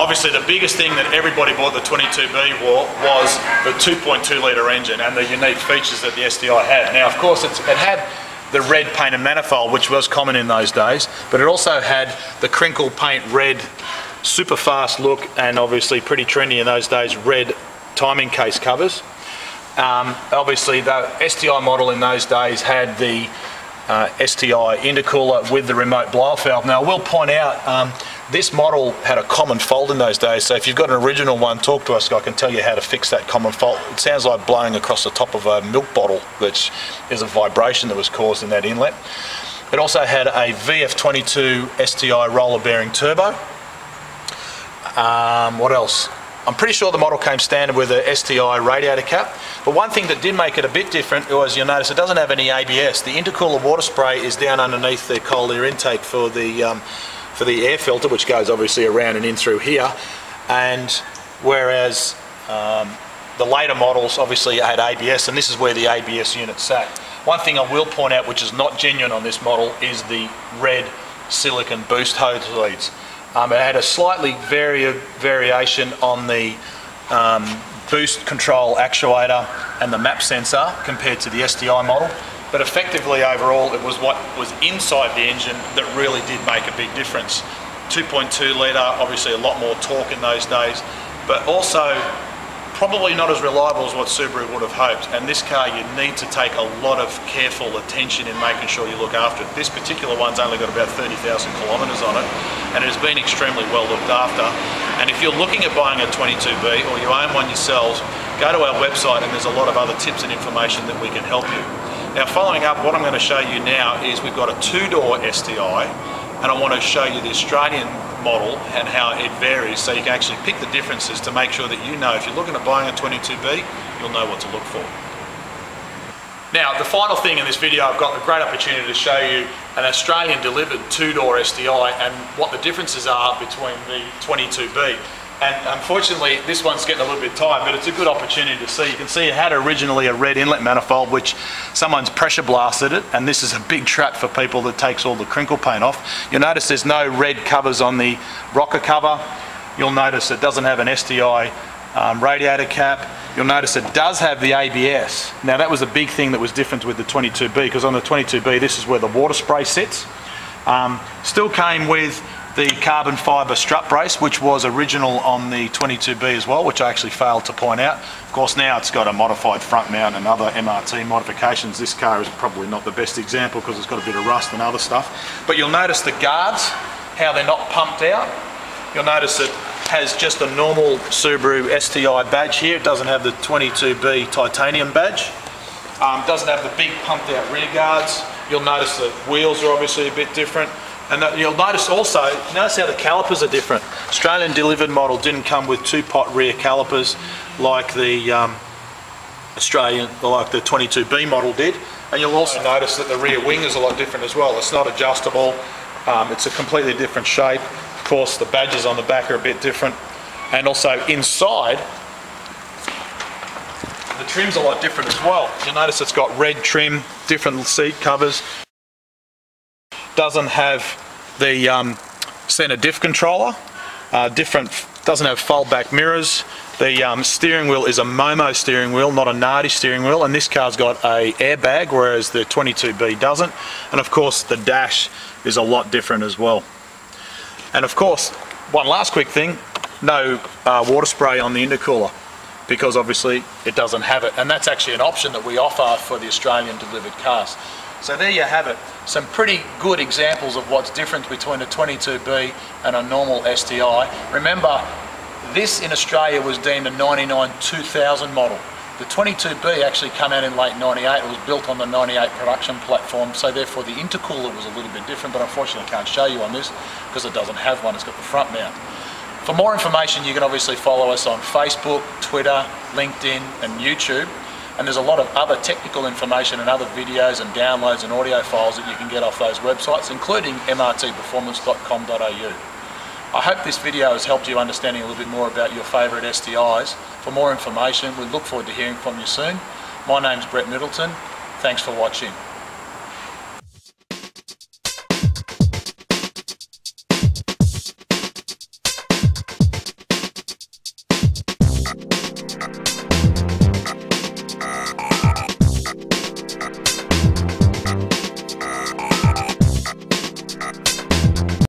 Obviously the biggest thing that everybody bought the 22B was the 2.2 litre engine and the unique features that the STi had. Now of course it had the red painted manifold, which was common in those days, but it also had the crinkle paint red, super fast look, and obviously pretty trendy in those days, red timing case covers. Obviously the STi model in those days had the STi intercooler with the remote blow-off valve. Now I will point out, this model had a common fault in those days, so if you've got an original one, talk to us, I can tell you how to fix that common fault. It sounds like blowing across the top of a milk bottle, which is a vibration that was caused in that inlet. It also had a VF22 STi roller bearing turbo. What else? I'm pretty sure the model came standard with a STi radiator cap, but one thing that did make it a bit different was, you'll notice it doesn't have any ABS. The intercooler water spray is down underneath the cold air intake for the air filter, which goes obviously around and in through here, and whereas the later models obviously had ABS, and this is where the ABS unit sat. One thing I will point out, which is not genuine on this model, is the red silicon boost hose leads. It had a slightly variation on the boost control actuator and the map sensor compared to the STi model, but effectively overall it was what was inside the engine that really did make a big difference. 2.2 litre, obviously a lot more torque in those days, but also probably not as reliable as what Subaru would have hoped, and this car you need to take a lot of careful attention in making sure you look after it. This particular one's only got about 30,000 kilometres on it, and it has been extremely well looked after. And if you're looking at buying a 22B or you own one yourselves, go to our website and there's a lot of other tips and information that we can help you. Now following up, what I'm going to show you now is we've got a two-door STi, and I want to show you the Australian model and how it varies, so you can actually pick the differences to make sure that you know if you're looking at buying a 22B, you'll know what to look for. Now the final thing in this video, I've got the great opportunity to show you an Australian delivered two-door STi and what the differences are between the 22B. And unfortunately this one's getting a little bit tired, but it's a good opportunity to see. You can see it had originally a red inlet manifold which someone's pressure blasted it, and this is a big trap for people that takes all the crinkle paint off. You'll notice there's no red covers on the rocker cover. You'll notice it doesn't have an STi radiator cap. You'll notice it does have the ABS. Now that was a big thing that was different with the 22B, because on the 22B this is where the water spray sits. Still came with the carbon fibre strut brace, which was original on the 22B as well, which I actually failed to point out. Of course now it's got a modified front mount and other MRT modifications. This car is probably not the best example because it's got a bit of rust and other stuff. But you'll notice the guards, how they're not pumped out. You'll notice it has just a normal Subaru STi badge here. It doesn't have the 22B titanium badge. Doesn't have the big pumped out rear guards. You'll notice the wheels are obviously a bit different. And you'll notice also, notice how the calipers are different. Australian delivered model didn't come with two-pot rear calipers like the like the 22B model did. And you'll also notice that the rear wing is a lot different as well. It's not adjustable. It's a completely different shape. Of course, the badges on the back are a bit different. And also inside, the trim's a lot different as well. You'll notice it's got red trim, different seat covers. Doesn't have the center diff controller, doesn't have fold back mirrors. The steering wheel is a Momo steering wheel, not a Nardi steering wheel, and this car's got a airbag, whereas the 22B doesn't. And of course the dash is a lot different as well. And of course, one last quick thing, no water spray on the intercooler, because obviously it doesn't have it, and that's actually an option that we offer for the Australian delivered cars. So there you have it, some pretty good examples of what's different between a 22B and a normal STi. Remember, this in Australia was deemed a 99 2000 model. The 22B actually came out in late 98, it was built on the 98 production platform, so therefore the intercooler was a little bit different, but unfortunately I can't show you on this because it doesn't have one, it's got the front mount. For more information you can obviously follow us on Facebook, Twitter, LinkedIn and YouTube. And there's a lot of other technical information and other videos and downloads and audio files that you can get off those websites, including mrtperformance.com.au. I hope this video has helped you understanding a little bit more about your favourite STIs. For more information, we look forward to hearing from you soon. My name's Brett Middleton. Thanks for watching.